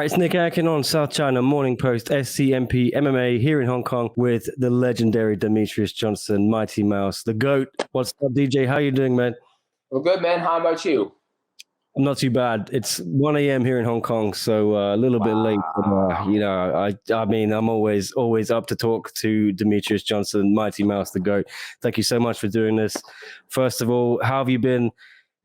right, it's Nick Atkin on South China Morning Post, SCMP MMA here in Hong Kong with the legendary Demetrious Johnson, Mighty Mouse, the GOAT. What's up, DJ? How you doing, man? Well, good, man. How about you? I'm not too bad. It's 1 a.m. here in Hong Kong, so a little bit late. But, I mean, I'm always up to talk to Demetrious Johnson, Mighty Mouse, the GOAT. Thank you so much for doing this. First of all, how have you been?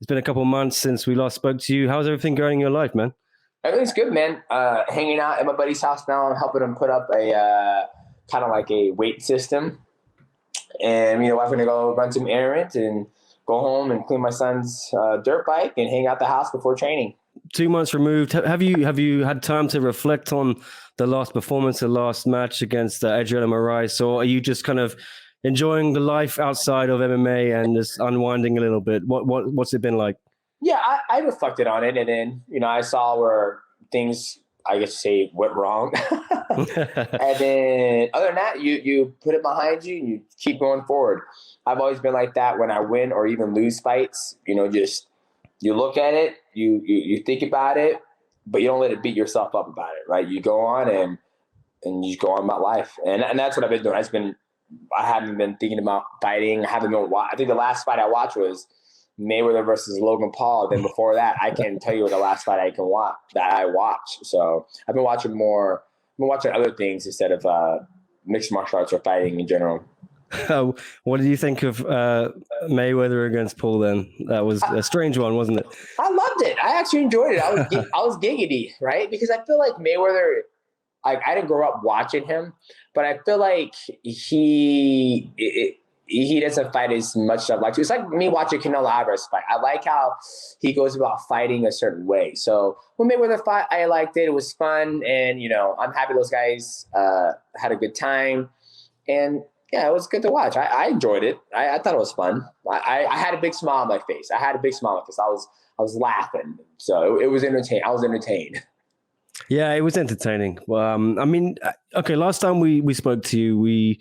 It's been a couple of months since we last spoke to you. How's everything going in your life, man? Everything's good, man. Hanging out at my buddy's house now. I'm helping him put up a kind of like a weight system. And me and the wife are going to go run some errands and go home and clean my son's dirt bike and hang out the house before training. 2 months removed. Have you had time to reflect on the last performance, the last match against Adriano Moraes, or are you just kind of enjoying the life outside of MMA and just unwinding a little bit? What's it been like? Yeah, I reflected on it, and then I saw where things, I guess, went wrong. And then other than that, you put it behind you and you keep going forward. I've always been like that when I win or even lose fights. Just you look at it, you think about it, but you don't let it beat yourself up about it, right? You go on and you just go on about life, and that's what I've been doing. I haven't been thinking about fighting. I think the last fight I watched was Mayweather versus Logan Paul. Then before that, I can't tell you what the last fight I watched. So I've been watching other things instead of mixed martial arts or fighting in general. What did you think of Mayweather against Paul then? That was a strange one, wasn't it? I loved it. I actually enjoyed it. I was giggity, right? Because I feel like Mayweather, I didn't grow up watching him, but I feel like he doesn't fight as much as I'd like to. It's like me watching Canelo Alvarez fight. I like how he goes about fighting a certain way. So when Mayweather fought, I liked it. It was fun. And, I'm happy those guys had a good time. And, yeah, it was good to watch. I enjoyed it. I thought it was fun. I had a big smile on my face. I was laughing. So it was entertaining. I was entertained. Yeah, it was entertaining. Okay, last time we spoke to you,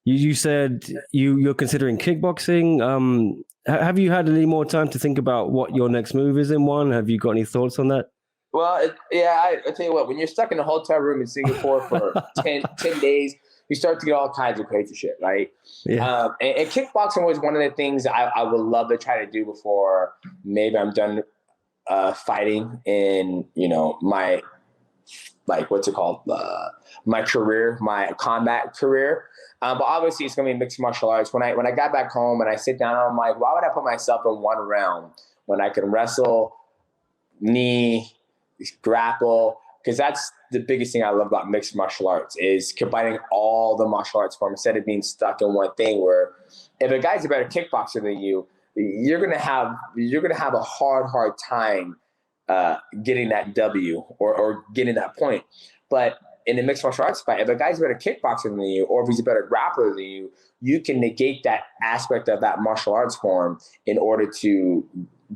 you said you're considering kickboxing. Have you had any more time to think about what your next move is in one? Have you got any thoughts on that? Well, I tell you what, when you're stuck in a hotel room in Singapore for 10 days, you start to get all kinds of crazy shit, right? Yeah. And kickboxing was one of the things I would love to try to do before maybe I'm done fighting in, my, my career, my combat career. But obviously it's going to be mixed martial arts. When I got back home and I sit down, I'm like, why would I put myself in one round when I can wrestle, knee, grapple? Because that's the biggest thing I love about mixed martial arts is combining all the martial arts forms instead of being stuck in one thing where if a guy's a better kickboxer than you, you're gonna have a hard time getting that W or getting that point. But in a mixed martial arts fight, if a guy's a better kickboxer than you, or if he's a better grappler than you, you can negate that aspect of that martial arts form in order to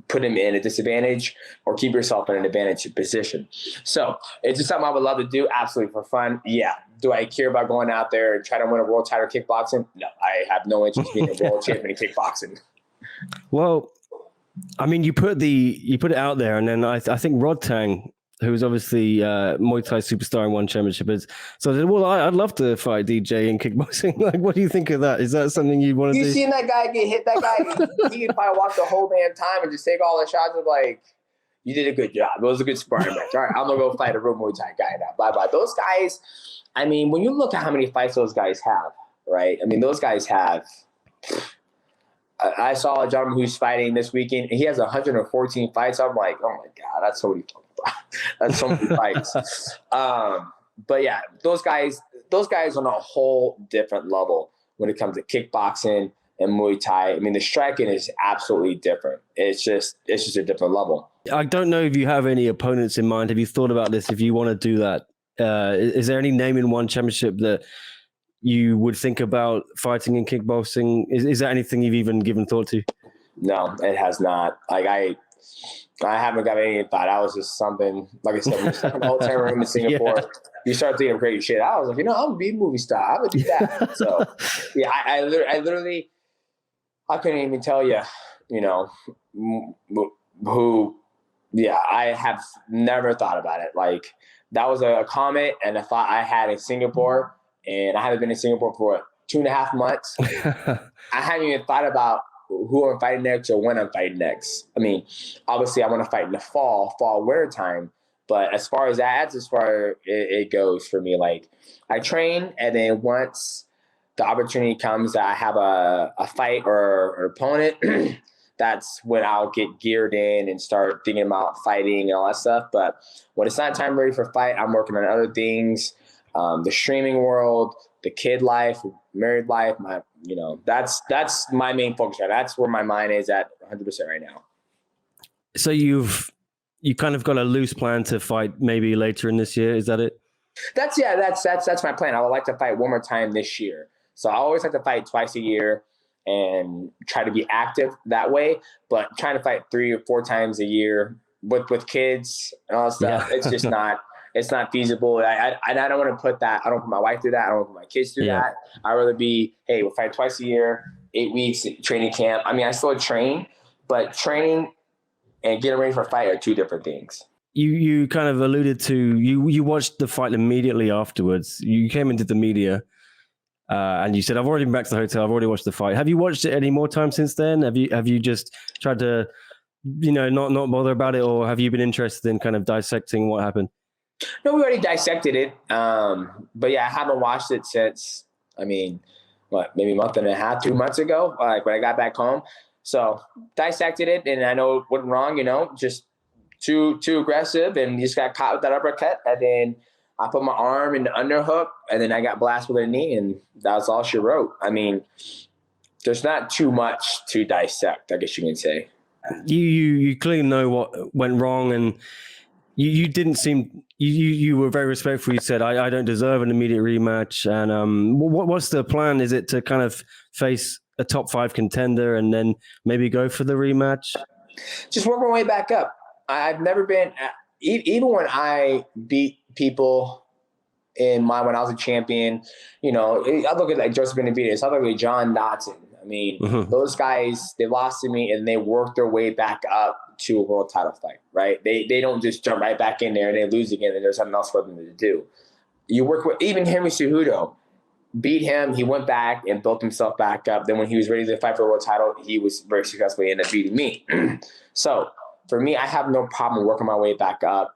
put him in a disadvantage or keep yourself in an advantage position. So it's just something I would love to do, absolutely for fun. Yeah. Do I care about going out there and try to win a world title kickboxing? No, I have no interest in being a world champion in kickboxing. Well, I mean, you put it out there, and then I think Rod Tang, who was obviously Muay Thai superstar and won championships. So I said, well, I'd love to fight DJ in kickboxing. Like, what do you think of that? Is that something you'd want to do? You seen that guy get hit? That guy, he could probably walk the whole damn time and just take all the shots of like, you did a good job. It was a good sparring match. All right, I'm going to go fight a real Muay Thai guy now. Bye-bye. Those guys, I mean, when you look at how many fights those guys have, right? I mean, those guys have... I saw a gentleman who's fighting this weekend, and he has 114 fights. I'm like, oh my God, that's so many fights. But yeah, those guys on a whole different level when it comes to kickboxing and Muay Thai. I mean, the striking is absolutely different. It's just a different level. I don't know if you have any opponents in mind. Have you thought about this? If you want to do that, is there any name in one championship that you would think about fighting in kickboxing? Is that anything you've even given thought to? No, it has not. Like I haven't got any thought. I was just something, like I said, when you're stuck in the hotel room in Singapore, yeah. You start thinking of crazy shit. I was like, I'm gonna be a movie star. I'm gonna do that. So yeah, I literally, I couldn't even tell you, who Yeah, I have never thought about it. Like, that was a comment and a thought I had in Singapore, and I haven't been in Singapore for what, 2.5 months. I haven't even thought about who I'm fighting next or when I'm fighting next. I mean, obviously I want to fight in the fall, winter time. But as far as that's as far it goes for me. Like, I train, and then once the opportunity comes that I have a fight or opponent, that's when I'll get geared in and start thinking about fighting and all that stuff. But when it's not time ready for fight, I'm working on other things, the streaming world, the kid life, married life. That's my main focus right now. That's where my mind is at 100% right now. So you kind of got a loose plan to fight maybe later in this year. Is that it? That's my plan. I would like to fight one more time this year. So I always like to fight twice a year and try to be active that way. But trying to fight 3 or 4 times a year with kids and all that stuff, it's just not. It's not feasible. I don't want to put that. I don't put my wife through that. I don't want to put my kids through that. I'd rather be, hey, we'll fight twice a year, 8 weeks training camp. I mean, I still train, but training and getting ready for a fight are 2 different things. You kind of alluded to, you watched the fight immediately afterwards. You came into the media and you said, I've already been back to the hotel. I've already watched the fight. Have you watched it any more time since then? Have you just tried to, not bother about it, or have you been interested in kind of dissecting what happened? No, we already dissected it. But yeah, I haven't watched it since, maybe a month and a half, 2 months ago, like when I got back home. So dissected it, and I know it went wrong, just too aggressive, and just got caught with that uppercut. And then I put my arm in the underhook, and then I got blasted with a knee, and that was all she wrote. I mean, there's not too much to dissect, I guess you can say. You clearly know what went wrong, and you didn't seem, you were very respectful. You said, I don't deserve an immediate rematch. And what's the plan? Is it to kind of face a top 5 contender and then maybe go for the rematch? Just work my way back up. I've never been, even when I beat people when I was a champion, I look at like Joseph Benavidez, I look at John Dodson. I mean, those guys, they lost to me and they worked their way back up to a world title fight, right? They don't just jump right back in there and they lose again and there's something else for them to do. You work with, even Henry Cejudo, beat him, he went back and built himself back up. Then when he was ready to fight for a world title, he was very successfully ended up beating me. So for me, I have no problem working my way back up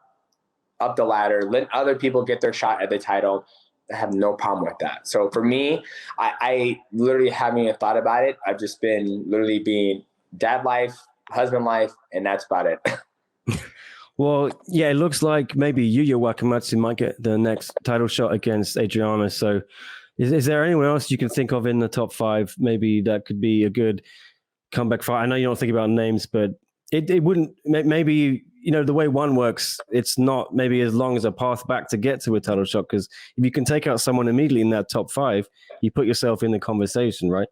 the ladder, let other people get their shot at the title. I have no problem with that. So for me, I literally haven't even thought about it. I've just been literally being dad life, husband life, and that's about it. Well, yeah, it looks like maybe Yuya Wakamatsu might get the next title shot against Adriano. So is there anyone else you can think of in the top 5 maybe that could be a good comeback fight? I know you don't think about names, but it wouldn't, maybe, the way one works, it's not maybe as long as a path back to get to a title shot, because if you can take out someone immediately in that top 5, you put yourself in the conversation, right?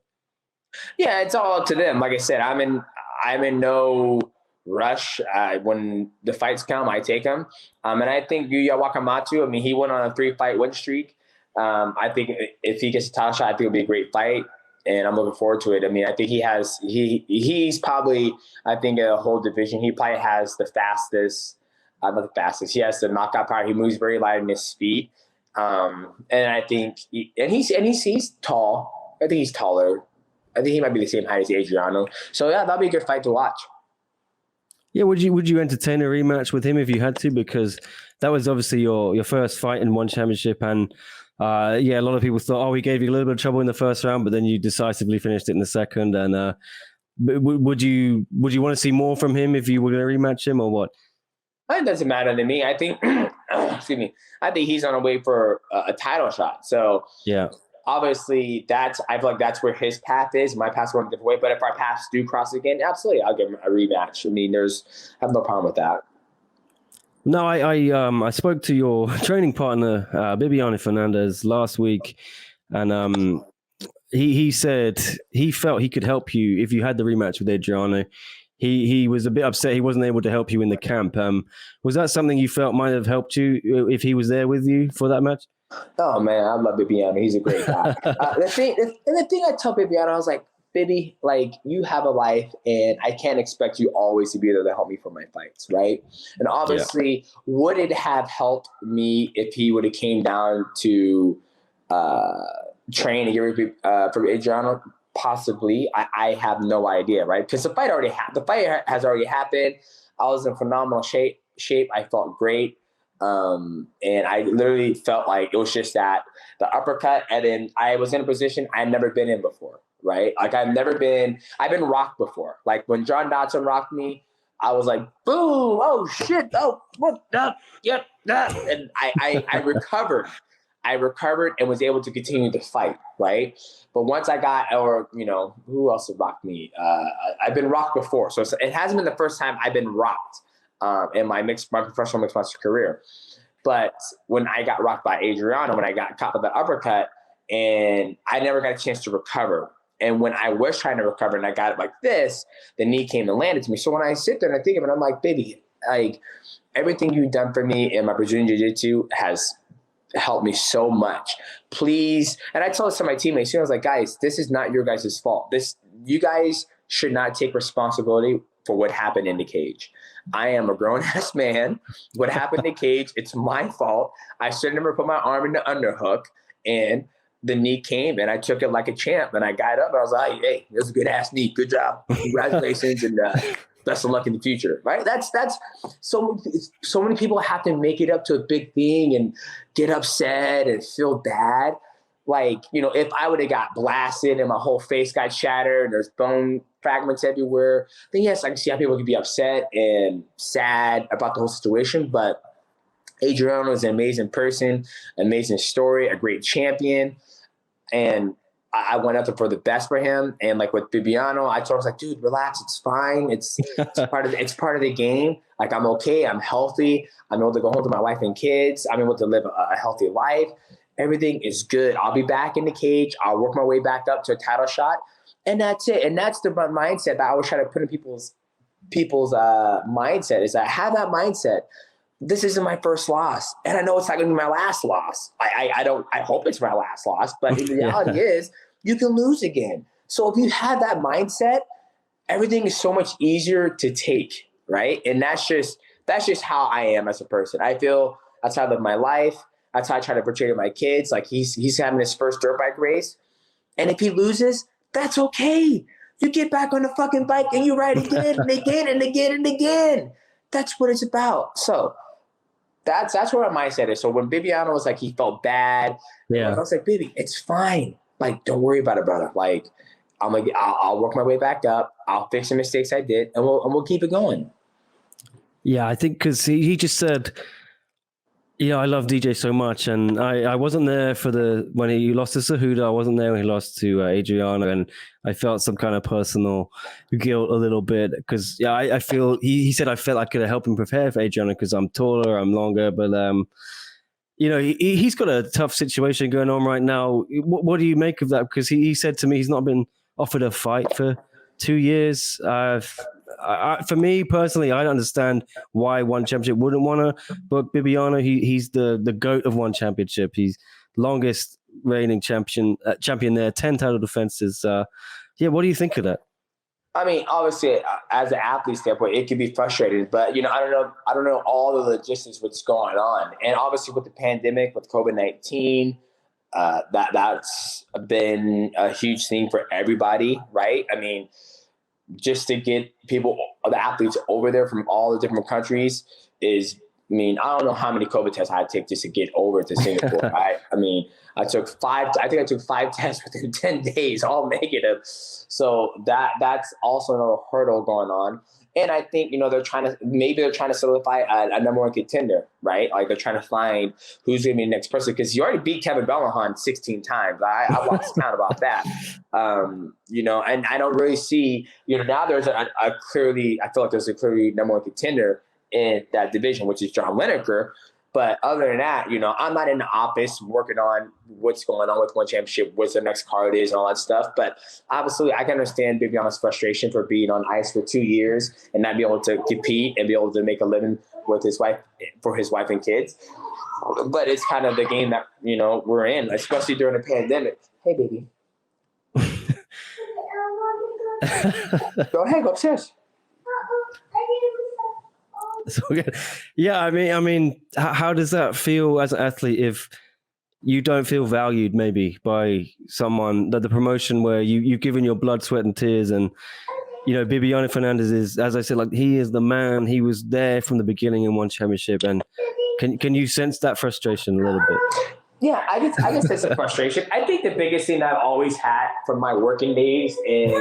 Yeah, it's all up to them. Like I said, I'm in no rush. When the fights come, I take them. And I think Yuya Wakamatsu, he went on a 3-fight win streak. I think if he gets a title shot, I think it'll be a great fight. And I'm looking forward to it. I think he's probably, I think a whole division, he probably has the fastest, not the fastest. He has the knockout power. He moves very light in his feet. And I think, he's tall. I think he's taller. I think he might be the same height as Adriano. So yeah, that'll be a good fight to watch. Yeah, would you entertain a rematch with him if you had to? Because that was obviously your first fight in one championship, and a lot of people thought, he gave you a little bit of trouble in the first round, but then you decisively finished it in the second. And would you want to see more from him if you were going to rematch him, or what? It doesn't matter to me. I think, excuse me, I think he's on a way for a title shot. So yeah, obviously I feel like that's where his path is. My path's going a different way, but if our paths do cross again, absolutely, I'll give him a rematch. I have no problem with that. No, I spoke to your training partner, Bibiano Fernandes, last week, and he said he felt he could help you if you had the rematch with Adriano. He was a bit upset he wasn't able to help you in the camp. Was that something you felt might have helped you if he was there with you for that match? Oh man, I love Bibiano. He's a great guy. The thing I tell Bibiano, I was like, baby, like, you have a life, and I can't expect you always to be there to help me for my fights, right? And obviously, would it have helped me if he would have came down to train and get ready for Adriano? Possibly. I have no idea, right? Because the fight has already happened. I was in phenomenal shape. I felt great. And I literally felt like it was just that the uppercut, and then I was in a position I'd never been in before, right? Like, I've been rocked before. Like, when John Dodson rocked me, I was like, boom, oh shit, oh, what, yep, and I recovered. I recovered and was able to continue to fight, right? But once I got, or, you know, who else had rocked me? I've been rocked before. So it hasn't been the first time I've been rocked in my professional mixed martial career. But when I got rocked by Adriano, when I got caught with the uppercut, and I never got a chance to recover. And when I was trying to recover and I got it like this, the knee came and landed to me. So when I sit there and I think of it, I'm like, baby, like, everything you've done for me in my Brazilian Jiu-Jitsu has helped me so much. Please. And I told this to my teammates, I was like, guys, this is not your guys' fault. You guys should not take responsibility for what happened in the cage. I am a grown-ass man. What happened in the cage, it's my fault. I should never put my arm in the underhook, and the knee came, and I took it like a champ, and I got up, and I was like, hey, it was a good-ass knee. Good job. Congratulations, and best of luck in the future, right? That's so many people have to make it up to a big thing and get upset and feel bad. Like, you know, if I would have got blasted and my whole face got shattered and there's bone fragments everywhere, then yes, I can see how people could be upset and sad about the whole situation. But Adriano is an amazing person, amazing story, a great champion. And I went out there for the best for him. And like with Bibiano, I told him, I was like, dude, relax. It's fine. It's part of the game. Like, I'm okay. I'm healthy. I'm able to go home to my wife and kids. I'm able to live a healthy life. Everything is good. I'll be back in the cage. I'll work my way back up to a title shot. And that's it. And that's the mindset that I always try to put in people's mindset, is that I have that mindset. This isn't my first loss. And I know it's not going to be my last loss. I hope it's my last loss, but the reality is you can lose again. So if you have that mindset, everything is so much easier to take, right? And that's just how I am as a person. I feel that's how I live my life. That's how I try to portray to my kids. Like, he's having his first dirt bike race. And if he loses, that's okay. You get back on the fucking bike and you ride again and again and again and again. That's what it's about. So that's where my mindset is. So when Bibiano was like, he felt bad, I was like, baby, it's fine. Like, don't worry about it, brother. Like, I'll work my way back up. I'll fix the mistakes I did, and we'll keep it going. Yeah, I think because he just said, yeah, I love DJ so much, and I wasn't there for when he lost to Cejudo. I wasn't there when he lost to Adriano, and I felt some kind of personal guilt a little bit because I feel he said I felt I could have helped him prepare for Adriano because I'm taller, I'm longer, but you know, he's got a tough situation going on right now. What do you make of that? Because he said to me he's not been offered a fight for 2 years. For me personally, I don't understand why one championship wouldn't want to, but Bibiano, he's the GOAT of one championship. He's longest reigning champion there, 10 title defenses. What do you think of that? I mean, obviously, as an athlete standpoint, it can be frustrating, but you know, I don't know all the logistics what's going on, and obviously with the pandemic, with COVID-19, that's been a huge thing for everybody, right? I mean, just to get the athletes over there from all the different countries I don't know how many COVID tests I had to take just to get over to Singapore. I took 5 tests within 10 days, all negative. So that's also another hurdle going on. And I think, you know, they're trying to solidify a number one contender, right? Like, they're trying to find who's going to be the next person, because you already beat Kevin Bellahan 16 times. I lost count about that. You know, and I don't really see, you know, now there's I feel like there's a clearly number one contender in that division, which is John Lineker. But other than that, you know, I'm not in the office working on what's going on with one championship, what the next card is, and all that stuff. But obviously, I can understand Bibiano's frustration for being on ice for 2 years and not be able to compete and be able to make a living with his wife and kids. But it's kind of the game that, you know, we're in, especially during the pandemic. Hey, baby. Go ahead, go upstairs. So, yeah, I mean, how does that feel as an athlete if you don't feel valued maybe by someone, that the promotion where you've given your blood, sweat and tears, and Bibiano Fernandes is, as I said, like, he is the man. He was there from the beginning and won championship. And can you sense that frustration a little bit? Yeah, I guess that's a frustration. I think the biggest thing I've always had from my working days is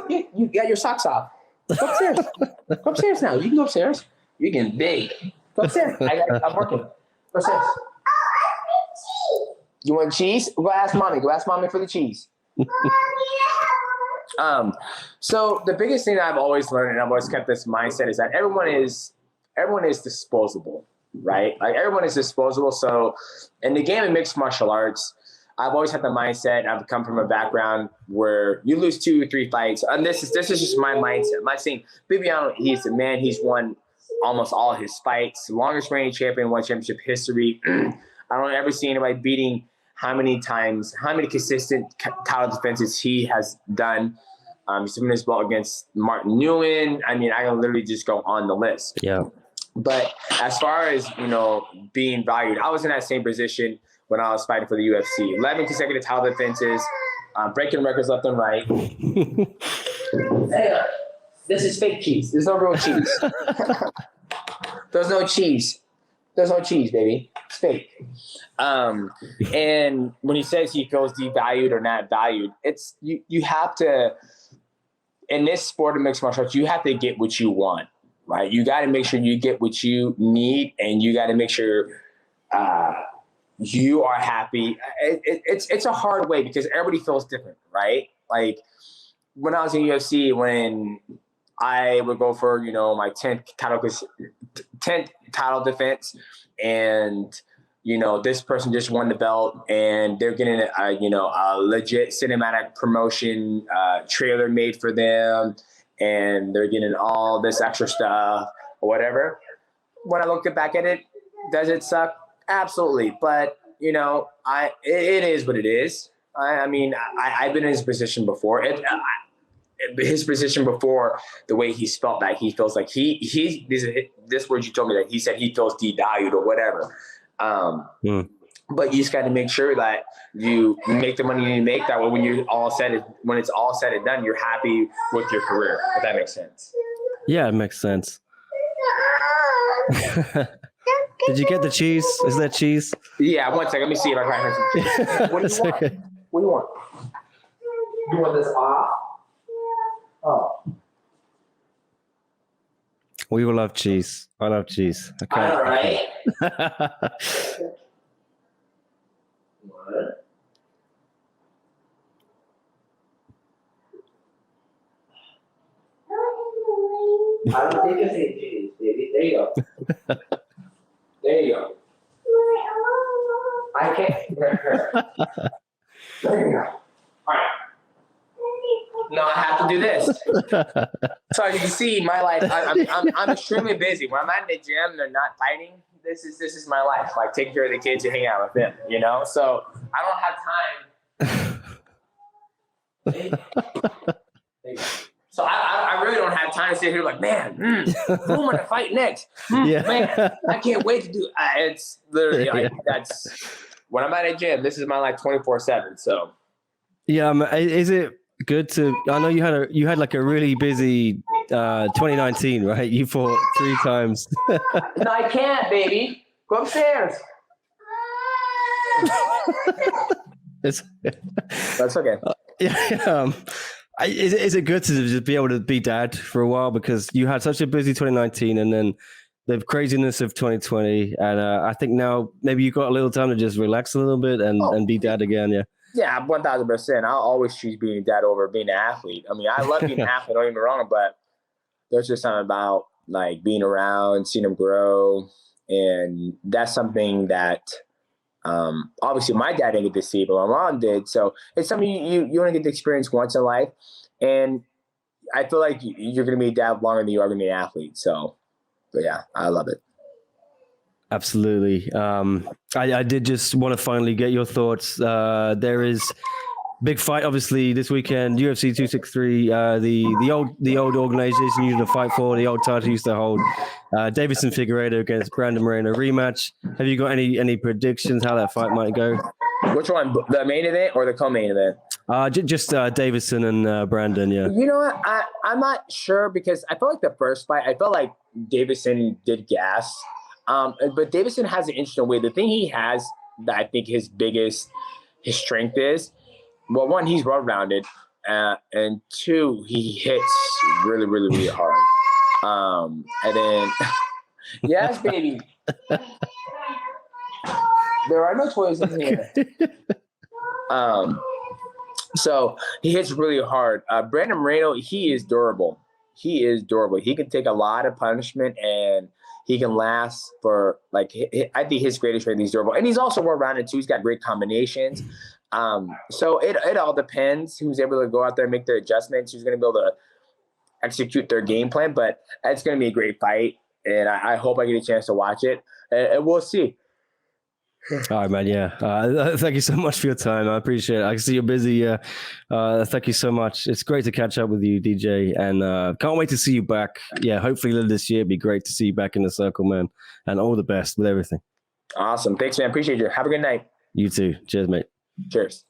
you got your socks off. Go upstairs. Go upstairs now. You can go upstairs. You're getting big. Go upstairs. I'm working. Go upstairs. You want cheese? Go ask mommy. Go ask mommy for the cheese. So the biggest thing I've always learned, and I've always kept this mindset, is that everyone is disposable, right? Like, everyone is disposable. So in the game of mixed martial arts, I've always had the mindset. I've come from a background where you lose 2 or 3 fights, and this is just my mindset. I'm not saying Bibiano, he's the man. He's won almost all his fights, longest reigning champion, won championship history. I don't ever see anybody beating how many consistent title defenses he has done. He's winning his belt against Martin Nguyen. I mean, I can literally just go on the list. Yeah. But as far as, being valued, I was in that same position when I was fighting for the UFC. 11 consecutive title defenses, breaking records left and right. Hey, this is fake cheese. There's no real cheese. There's no cheese. There's no cheese, baby. It's fake. And when he says he feels devalued or not valued, it's you have to, in this sport of mixed martial arts, you have to get what you want, right? You got to make sure you get what you need, and you got to make sure you are happy. It's a hard way because everybody feels different, right? Like, when I was in UFC, when I would go for, my 10th title defense, and, this person just won the belt, and they're getting a legit cinematic promotion trailer made for them, and they're getting all this extra stuff or whatever. When I look back at it, does it suck? Absolutely. But, it is what it is. I've been in his position before. His position before, the way he's felt, that he feels like this word you told me, that he said he feels devalued or whatever. But you just got to make sure that you make the money you make. That way, when it's all said and done, you're happy with your career. If that makes sense. Yeah, it makes sense. Did you get the cheese? Is that cheese? Yeah, 1 second. Let me see if I can find some cheese. What do you want? Okay. What do you want? You want this off? Oh. We will love cheese. I love cheese. Okay. All right. What? I don't think it's a cheese, baby. There you go. There you go. I can't. There you go. All right. No, I have to do this. So as you can see, my life, I'm extremely busy. When I'm at the gym, they're not fighting. This is my life. Like, taking care of the kids and hanging out with them, So I don't have time. So I really don't have time to sit here like, man, who am I going to fight next? Man, I can't wait to do. It's literally like, that's when I'm at a gym. This is my life 24/7. So yeah, is it good to? I know you had like a really busy 2019, right? You fought 3 times. No, I can't, baby. Go upstairs. That's okay. Yeah. Is it good to just be able to be dad for a while, because you had such a busy 2019 and then the craziness of 2020, and I think now maybe you got a little time to just relax a little bit and be dad again. Yeah, 1,000%. I'll always choose being a dad over being an athlete. I mean, I love being an athlete, don't get me wrong, but there's just something about like being around, seeing them grow, and that's something that obviously my dad didn't get to see, but my mom did. So it's something you want to get to experience once in life. And I feel like you're going to be a dad longer than you are going to be an athlete. So, but yeah, I love it. Absolutely. I did just want to finally get your thoughts. There is Big fight, obviously, this weekend. UFC 263. The old organization used to fight for, the old title used to hold. Deiveson Figueiredo against Brandon Moreno rematch. Have you got any predictions how that fight might go? Which one, the main event or the co-main event? Just Deiveson and Brandon. Yeah. You know what? I'm not sure because I felt like the first fight, I felt like Deiveson did gas. But Deiveson has an interesting way. The thing he has that I think his strength is, well, one, he's well-rounded, and two, he hits really, really, really hard. And then, yes, baby. There are no toys in here. So he hits really hard. Brandon Moreno, he is durable. He is durable. He can take a lot of punishment and he can last for I think his greatest strength is durable. And he's also well-rounded too. He's got great combinations. So it all depends who's able to go out there and make their adjustments, who's going to be able to execute their game plan. But it's going to be a great fight. And I hope I get a chance to watch it. And we'll see. All right, man. Yeah. Thank you so much for your time. I appreciate it. I can see you're busy. Thank you so much. It's great to catch up with you, DJ. And can't wait to see you back. Yeah, hopefully later this year. It'd be great to see you back in the circle, man. And all the best with everything. Awesome. Thanks, man. Appreciate you. Have a good night. You too. Cheers, mate. Cheers.